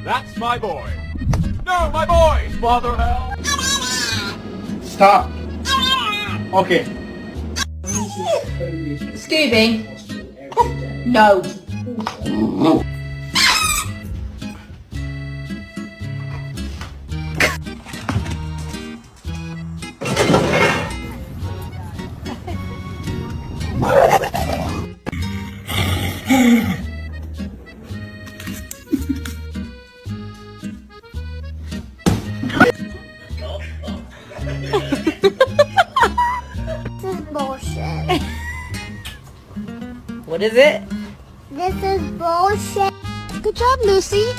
That's my boy. No, my boy! Father hell! Stop. Okay. Scooby. No. This is bullshit. What is it? This is bullshit. Good job, Lucy.